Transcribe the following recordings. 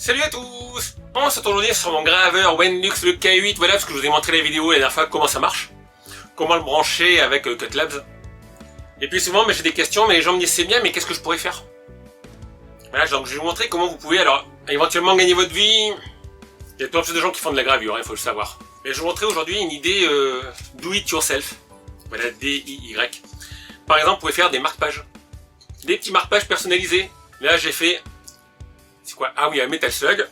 Salut à tous! On se retrouve aujourd'hui sur mon graveur Wenlux le K8, voilà, parce que je vous ai montré la vidéo la dernière fois comment ça marche. Comment le brancher avec Cutlabs. Et puis souvent j'ai des questions, mais les gens me disent c'est bien, mais qu'est-ce que je pourrais faire? Voilà, donc je vais vous montrer comment vous pouvez alors éventuellement gagner votre vie. Il y a plein de gens qui font de la gravure, il faut le savoir. Mais je vais vous montrer aujourd'hui une idée do it yourself. Voilà, D-I-Y. Par exemple, vous pouvez faire des marque-pages. Des petits marque-pages personnalisés. Là j'ai fait... C'est quoi? Ah oui, un Metal Slug.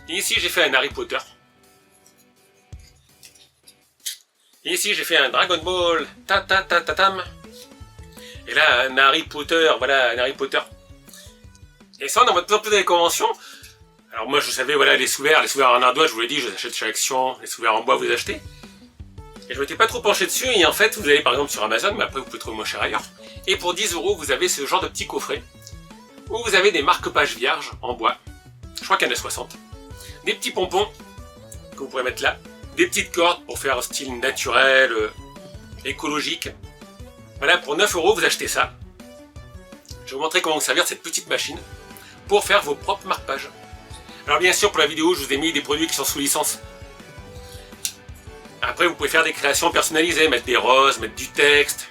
Et ici, j'ai fait un Harry Potter. Et ici, j'ai fait un Dragon Ball. Ta-ta-ta-ta-tam. Et là, un Harry Potter. Voilà, un Harry Potter. Et ça, on en voit de plus en plus dans les conventions. Alors moi, je savais, voilà, les sous-verts en ardoise, je vous l'ai dit, je les achète chez Action. Les sous-verts en bois, vous les achetez. Et je m'étais pas trop penché dessus. Et en fait, vous allez par exemple sur Amazon, mais après, vous pouvez trouver moins cher ailleurs. Et pour 10 €, vous avez ce genre de petit coffret. Où vous avez des marque-pages vierges en bois. Je crois qu'il y en a 60. Des petits pompons que vous pourrez mettre là. Des petites cordes pour faire style naturel, écologique. Voilà, pour 9 €, vous achetez ça. Je vais vous montrer comment vous servir cette petite machine pour faire vos propres marque-pages. Alors bien sûr, pour la vidéo, je vous ai mis des produits qui sont sous licence. Après, vous pouvez faire des créations personnalisées, mettre des roses, mettre du texte.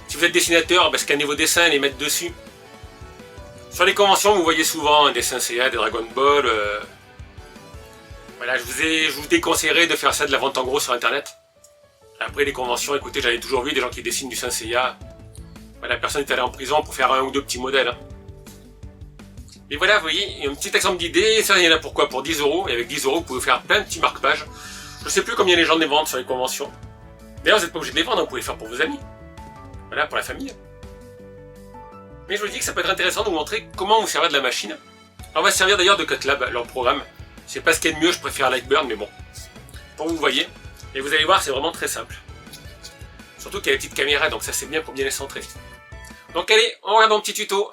Si vous êtes dessinateur, scannez vos dessins et les mettre dessus. Sur les conventions, vous voyez souvent des Saint Seiya, des Dragon Ball. Voilà, je vous déconseillerais de faire ça de la vente en gros sur internet. Après les conventions, écoutez, j'avais toujours vu des gens qui dessinent du Saint Seiya. Voilà, personne n'est allé en prison pour faire un ou deux petits modèles. Hein. Et voilà, vous voyez, un petit exemple d'idée. Ça, il y en a pourquoi? Pour 10 €. Et avec 10 €, vous pouvez faire plein de petits marque-pages. Je ne sais plus combien les gens les vendent sur les conventions. D'ailleurs, vous n'êtes pas obligé de les vendre, vous pouvez les faire pour vos amis. Voilà, pour la famille. Mais je vous dis que ça peut être intéressant de vous montrer comment vous servir de la machine. Alors on va se servir d'ailleurs de Cutlab, leur programme. C'est pas ce qu'il y a de mieux, je préfère Lightburn, mais bon. Pour vous voyez. Et vous allez voir, c'est vraiment très simple. Surtout qu'il y a la petite caméra, donc ça c'est bien pour bien les centrer. Donc allez, on regarde mon petit tuto.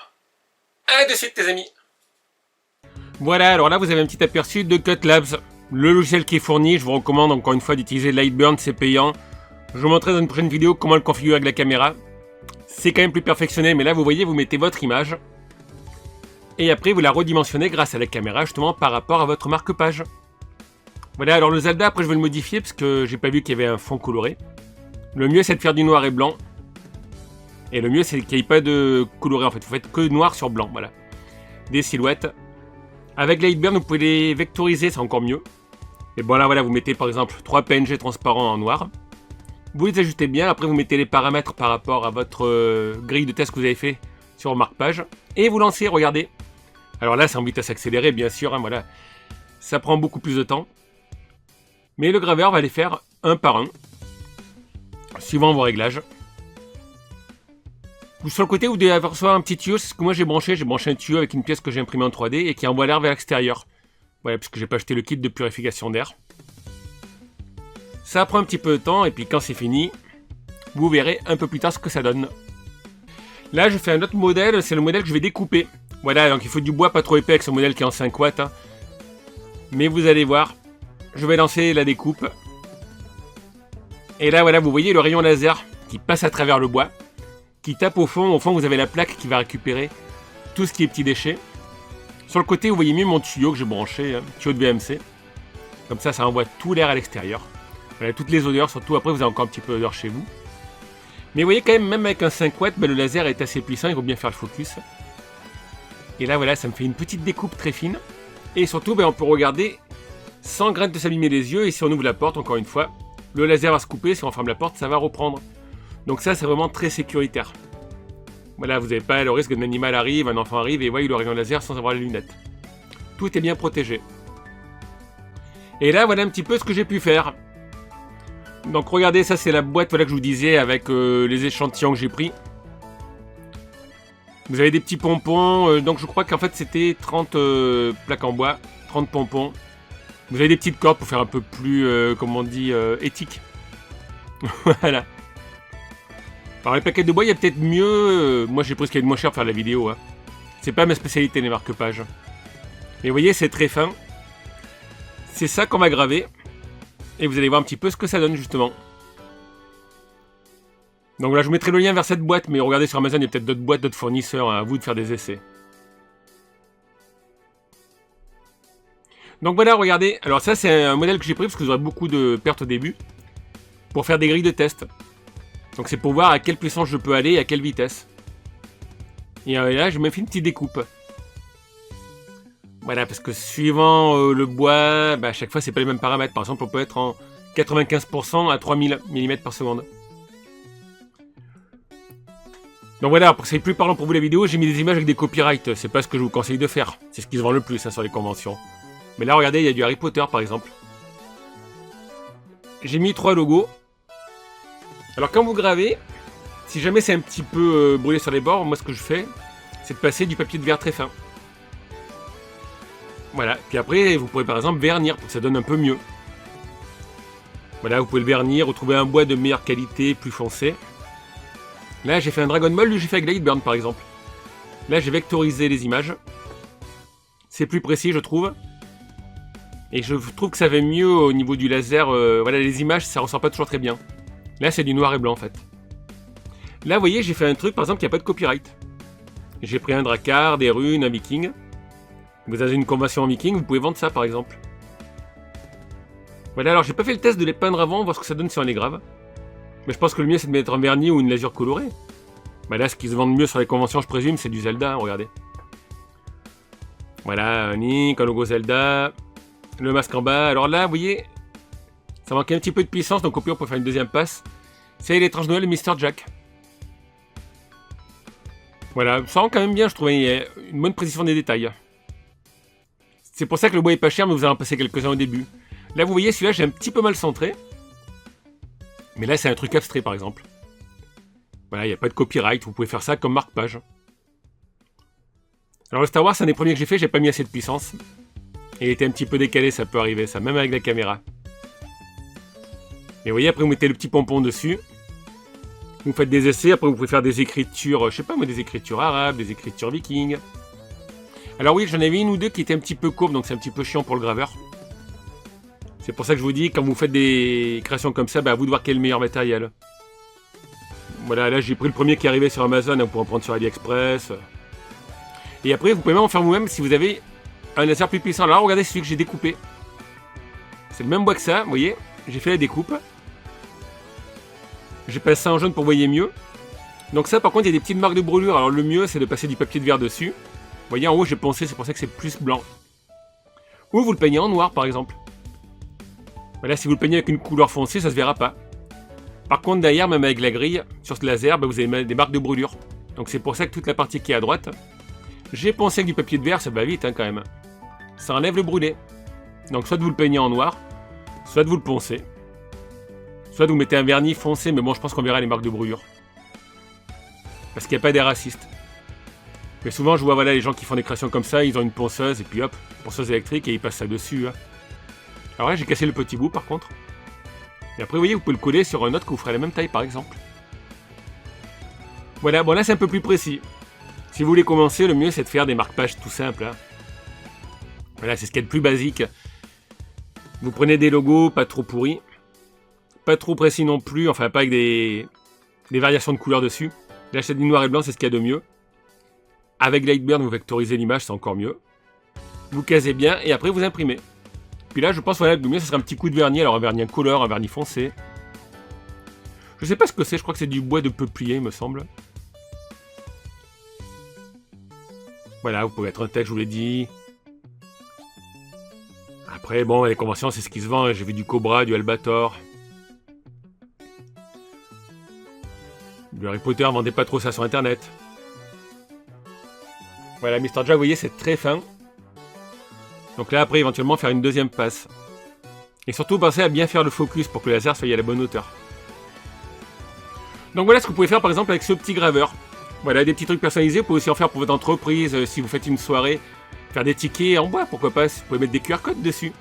À de suite, tes amis. Voilà, alors là vous avez un petit aperçu de Cutlabs. Le logiciel qui est fourni, je vous recommande encore une fois d'utiliser Lightburn, c'est payant. Je vous montrerai dans une prochaine vidéo comment le configurer avec la caméra. C'est quand même plus perfectionné, mais là vous voyez, vous mettez votre image. Et après vous la redimensionnez grâce à la caméra justement par rapport à votre marque-page. Voilà, alors le Zelda, après je vais le modifier parce que j'ai pas vu qu'il y avait un fond coloré. Le mieux c'est de faire du noir et blanc. Et le mieux c'est qu'il n'y ait pas de coloré en fait, vous faites que noir sur blanc, voilà. Des silhouettes. Avec Lightburn vous pouvez les vectoriser, c'est encore mieux. Et bon là voilà, vous mettez par exemple 3 PNG transparents en noir. Vous les ajustez bien, après vous mettez les paramètres par rapport à votre grille de test que vous avez fait sur marque-page. Et vous lancez, regardez. Alors là c'est en vitesse accélérée bien sûr, hein, voilà. Ça prend beaucoup plus de temps. Mais le graveur va les faire un par un. Suivant vos réglages. Sur le côté vous devez avoir soit un petit tuyau, c'est ce que moi j'ai branché un tuyau avec une pièce que j'ai imprimée en 3D et qui envoie l'air vers l'extérieur. Voilà, parce que j'ai pas acheté le kit de purification d'air. Ça prend un petit peu de temps et puis quand c'est fini, vous verrez un peu plus tard ce que ça donne. Là je fais un autre modèle, c'est le modèle que je vais découper. Voilà, donc il faut du bois pas trop épais avec ce modèle qui est en 5 watts. Hein. Mais vous allez voir, je vais lancer la découpe. Et là voilà, vous voyez le rayon laser qui passe à travers le bois, qui tape au fond vous avez la plaque qui va récupérer tout ce qui est petits déchets. Sur le côté vous voyez mieux mon tuyau que j'ai branché, hein, tuyau de VMC. Comme ça envoie tout l'air à l'extérieur. Voilà, toutes les odeurs, surtout après vous avez encore un petit peu d'odeur chez vous. Mais vous voyez quand même avec un 5 watts, le laser est assez puissant, il faut bien faire le focus. Et là voilà, ça me fait une petite découpe très fine. Et surtout, on peut regarder sans crainte de s'abîmer les yeux. Et si on ouvre la porte, encore une fois, le laser va se couper, si on ferme la porte, ça va reprendre. Donc ça, c'est vraiment très sécuritaire. Voilà, vous n'avez pas le risque qu'un animal arrive, un enfant arrive et voit le rayon laser sans avoir les lunettes. Tout est bien protégé. Et là, voilà un petit peu ce que j'ai pu faire. Donc regardez, ça c'est la boîte voilà, que je vous disais avec les échantillons que j'ai pris. Vous avez des petits pompons, donc je crois qu'en fait c'était 30 plaques en bois, 30 pompons. Vous avez des petites cordes pour faire un peu plus, comment on dit, éthique. Voilà. Alors les plaquettes de bois, il y a peut-être mieux, moi j'ai pris ce qu'il y a de moins cher pour faire la vidéo. Hein. C'est pas ma spécialité les marque-pages. Mais vous voyez, c'est très fin. C'est ça qu'on va graver. Et vous allez voir un petit peu ce que ça donne justement. Donc là je vous mettrai le lien vers cette boîte, mais regardez sur Amazon, il y a peut-être d'autres boîtes, d'autres fournisseurs, hein, à vous de faire des essais. Donc voilà, regardez. Alors ça, c'est un modèle que j'ai pris parce que j'aurais beaucoup de pertes au début. Pour faire des grilles de test. Donc c'est pour voir à quelle puissance je peux aller et à quelle vitesse. Et là, je me fais une petite découpe. Voilà, parce que suivant le bois, à chaque fois, c'est pas les mêmes paramètres. Par exemple, on peut être en 95% à 3000 mm par seconde. Donc voilà, pour que c'est plus parlant pour vous la vidéo, j'ai mis des images avec des copyrights. C'est pas ce que je vous conseille de faire. C'est ce qui se vend le plus sur les conventions. Mais là, regardez, il y a du Harry Potter, par exemple. J'ai mis 3 logos. Alors, quand vous gravez, si jamais c'est un petit peu brûlé sur les bords, moi, ce que je fais, c'est de passer du papier de verre très fin. Voilà. Puis après, vous pourrez, par exemple, vernir pour que ça donne un peu mieux. Voilà, vous pouvez le vernir, retrouver un bois de meilleure qualité, plus foncé. Là, j'ai fait un Dragon Ball, lui, j'ai fait avec Lightburn, par exemple. Là, j'ai vectorisé les images. C'est plus précis, je trouve. Et je trouve que ça va mieux au niveau du laser. Voilà, les images, ça ressort pas toujours très bien. Là, c'est du noir et blanc, en fait. Là, vous voyez, j'ai fait un truc, par exemple, qui n'a pas de copyright. J'ai pris un Drakkar, des runes, un viking. Vous avez une convention en viking, vous pouvez vendre ça, par exemple. Voilà, alors j'ai pas fait le test de les peindre avant, voir ce que ça donne si on les grave. Mais je pense que le mieux, c'est de mettre un vernis ou une lasure colorée. Là, ce qui se vend le mieux sur les conventions, je présume, c'est du Zelda, regardez. Voilà, un Link, un logo Zelda, le masque en bas. Alors là, vous voyez, ça manque un petit peu de puissance, donc au pire, on peut faire une deuxième passe. C'est l'étrange Noël de Mr. Jack. Voilà, ça rend quand même bien, je trouvais. Il y a une bonne précision des détails. C'est pour ça que le bois est pas cher, mais vous allez en passer quelques-uns au début. Là, vous voyez, celui-là, j'ai un petit peu mal centré. Mais là, c'est un truc abstrait, par exemple. Voilà, il n'y a pas de copyright, vous pouvez faire ça comme marque-page. Alors, le Star Wars, c'est un des premiers que j'ai fait, j'ai pas mis assez de puissance. Et il était un petit peu décalé, ça peut arriver, ça, même avec la caméra. Et vous voyez, après, vous mettez le petit pompon dessus. Vous faites des essais, après, vous pouvez faire des écritures, je sais pas, mais des écritures arabes, des écritures vikings. Alors oui, j'en avais une ou deux qui étaient un petit peu courbes, donc c'est un petit peu chiant pour le graveur. C'est pour ça que je vous dis, quand vous faites des créations comme ça, à vous de voir quel est le meilleur matériel. Voilà, là j'ai pris le premier qui arrivait sur Amazon, on pourra en prendre sur AliExpress. Et après, vous pouvez même en faire vous-même si vous avez un laser plus puissant. Alors là, regardez celui que j'ai découpé. C'est le même bois que ça, vous voyez. J'ai fait la découpe. J'ai passé ça en jaune pour voyer mieux. Donc ça, par contre, il y a des petites marques de brûlure. Alors le mieux, c'est de passer du papier de verre dessus. Vous voyez, en haut, j'ai poncé, c'est pour ça que c'est plus blanc. Ou vous le peignez en noir, par exemple. Voilà, si vous le peignez avec une couleur foncée, ça se verra pas. Par contre, derrière, même avec la grille, sur ce laser, vous avez des marques de brûlure. Donc c'est pour ça que toute la partie qui est à droite, j'ai poncé avec du papier de verre, ça va vite quand même. Ça enlève le brûlé. Donc soit vous le peignez en noir, soit vous le poncez. Soit vous mettez un vernis foncé, mais bon, je pense qu'on verra les marques de brûlure. Parce qu'il n'y a pas des racistes. Mais souvent, je vois voilà, les gens qui font des créations comme ça, ils ont une ponceuse, et puis hop, ponceuse électrique, et ils passent ça dessus. Alors là, j'ai cassé le petit bout, par contre. Et après, vous voyez, vous pouvez le coller sur un autre que vous ferez la même taille, par exemple. Voilà, bon là, c'est un peu plus précis. Si vous voulez commencer, le mieux, c'est de faire des marque-pages tout simples. Voilà, c'est ce qu'il y a de plus basique. Vous prenez des logos pas trop pourris. Pas trop précis non plus, enfin, pas avec des variations de couleurs dessus. Là, c'est du noir et blanc, c'est ce qu'il y a de mieux. Avec Lightburn, vous vectorisez l'image, c'est encore mieux. Vous casez bien, et après, vous imprimez. Puis là, je pense voilà, le mieux, ce serait un petit coup de vernis. Alors, un vernis incolore, un vernis foncé. Je sais pas ce que c'est, je crois que c'est du bois de peuplier, il me semble. Voilà, vous pouvez mettre un texte, je vous l'ai dit. Après, bon, les conventions, c'est ce qui se vend. J'ai vu du Cobra, du Albator. Du Harry Potter, vendez pas trop ça sur Internet. Voilà, Mr. Jack, vous voyez, c'est très fin. Donc là, après, éventuellement, faire une deuxième passe. Et surtout, pensez à bien faire le focus pour que le laser soit à la bonne hauteur. Donc voilà ce que vous pouvez faire, par exemple, avec ce petit graveur. Voilà, des petits trucs personnalisés. Vous pouvez aussi en faire pour votre entreprise, si vous faites une soirée. Faire des tickets en bois, pourquoi pas. Vous pouvez mettre des QR codes dessus.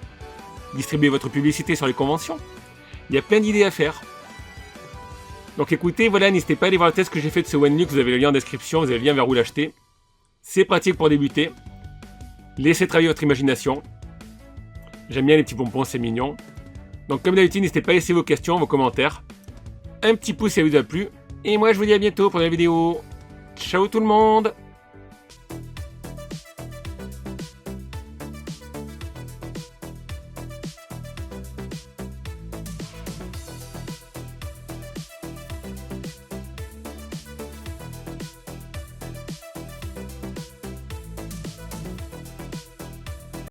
Distribuer votre publicité sur les conventions. Il y a plein d'idées à faire. Donc écoutez, voilà, n'hésitez pas à aller voir le test que j'ai fait de ce Wenlock. Vous avez le lien en description, vous avez le lien vers où l'acheter. C'est pratique pour débuter. Laissez travailler votre imagination. J'aime bien les petits pompons, c'est mignon. Donc comme d'habitude, n'hésitez pas à laisser vos questions, vos commentaires. Un petit pouce si ça vous a plu. Et moi je vous dis à bientôt pour la vidéo. Ciao tout le monde!